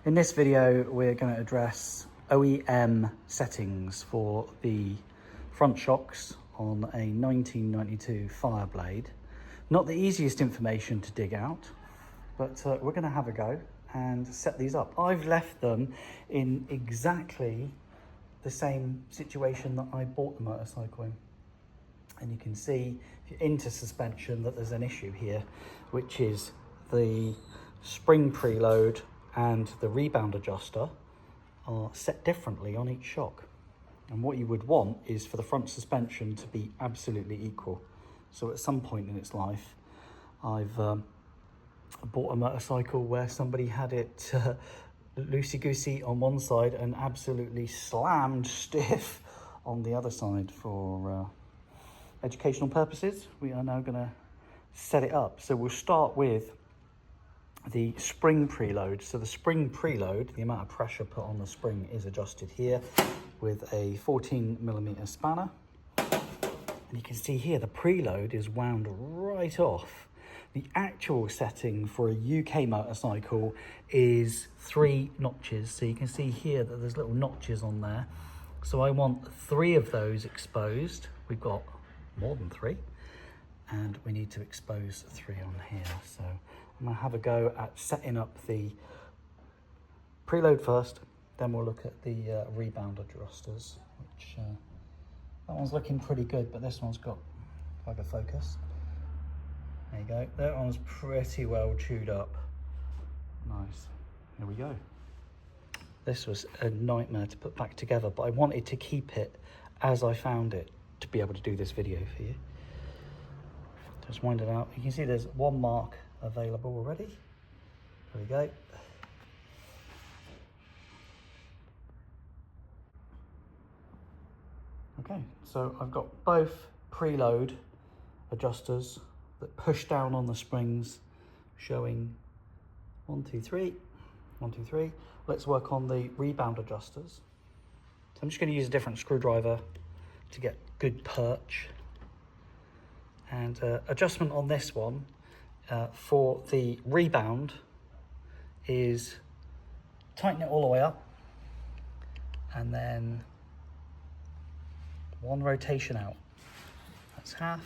In this video, we're going to address OEM settings for the front shocks on a 1992 FireBlade. Not the easiest information to dig out, but we're going to have a go and set these up. I've left them in exactly the same situation that I bought the motorcycle in. And you can see, if you're into suspension, that there's an issue here, which is the spring preload and the rebound adjuster are set differently on each shock. And what you would want is for the front suspension to be absolutely equal. So at some point in its life, I've bought a motorcycle where somebody had it loosey-goosey on one side and absolutely slammed stiff on the other side. For educational purposes, we are now going to set it up. So we'll start with the spring preload. So the spring preload, the amount of pressure put on the spring, is adjusted here with a 14mm spanner. And you can see here the preload is wound right off. The actual setting for a UK motorcycle is 3 notches. So you can see here that there's little notches on there. So I want 3 of those exposed. We've got more than 3. And we need to expose 3 on here. So I'm going to have a go at setting up the preload first, then we'll look at the rebound adjusters, which that one's looking pretty good, but this one's got, if I can focus, there you go, that one's pretty well chewed up. Nice, here we go. This was a nightmare to put back together, but I wanted to keep it as I found it to be able to do this video for you. Just wind it out. You can see there's 1 mark available already. There we go. Okay, so I've got both preload adjusters that push down on the springs, showing 1, 2, 3, 1, 2, 3. Let's work on the rebound adjusters. So I'm just going to use a different screwdriver to get good perch. And adjustment on this one for the rebound is tighten it all the way up and then 1 rotation out. That's half.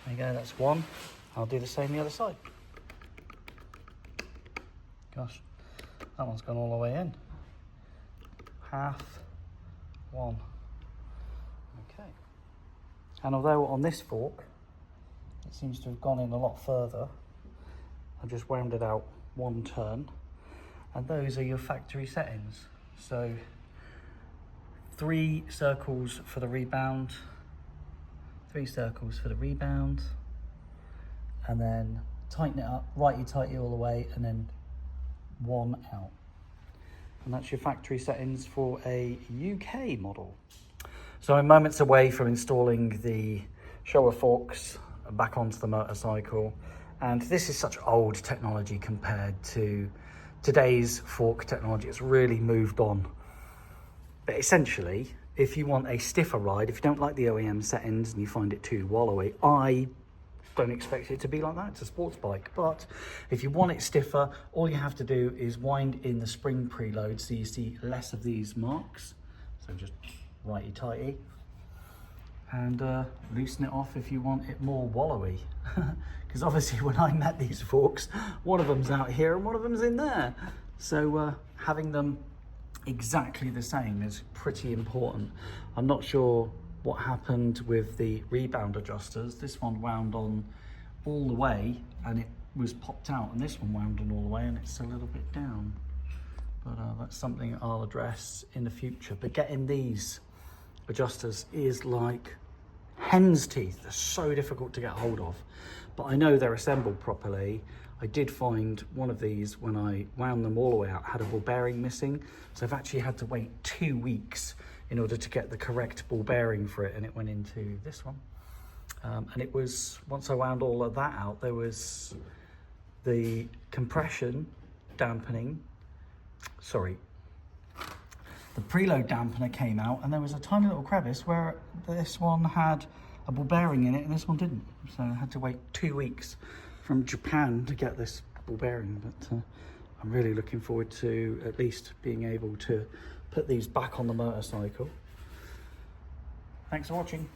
There you go, that's 1. I'll do the same the other side. Gosh, that one's gone all the way in. Half, 1. Okay. And although on this fork, it seems to have gone in a lot further, I just wound it out 1 turn. And those are your factory settings. So 3 circles for the rebound, 3 circles for the rebound, and then tighten it up, righty-tighty all the way, and then 1 out. And that's your factory settings for a UK model. So I'm moments away from installing the shower forks back onto the motorcycle, and this is such old technology compared to today's fork technology. It's really moved on. But essentially, if you want a stiffer ride, if you don't like the OEM settings and you find it too wallowy, I don't expect it to be like that. It's a sports bike. But if you want it stiffer, all you have to do is wind in the spring preload so you see less of these marks. So just righty-tighty. And loosen it off if you want it more wallowy. Because obviously when I met these forks, one of them's out here and one of them's in there. So having them exactly the same is pretty important. I'm not sure what happened with the rebound adjusters. This one wound on all the way and it was popped out, and this one wound on all the way and it's a little bit down. But that's something I'll address in the future. But getting these adjusters is like hen's teeth. They're so difficult to get hold of, but I know they're assembled properly. I did find one of these when I wound them all the way out had a ball bearing missing, so I've actually had to wait 2 weeks in order to get the correct ball bearing for it, and it went into this one. And it was, once I wound all of that out, there was the compression dampening, sorry, the preload dampener came out, and there was a tiny little crevice where this one had a ball bearing in it and this one didn't. So I had to wait 2 weeks from Japan to get this ball bearing, but I'm really looking forward to at least being able to put these back on the motorcycle. Thanks for watching.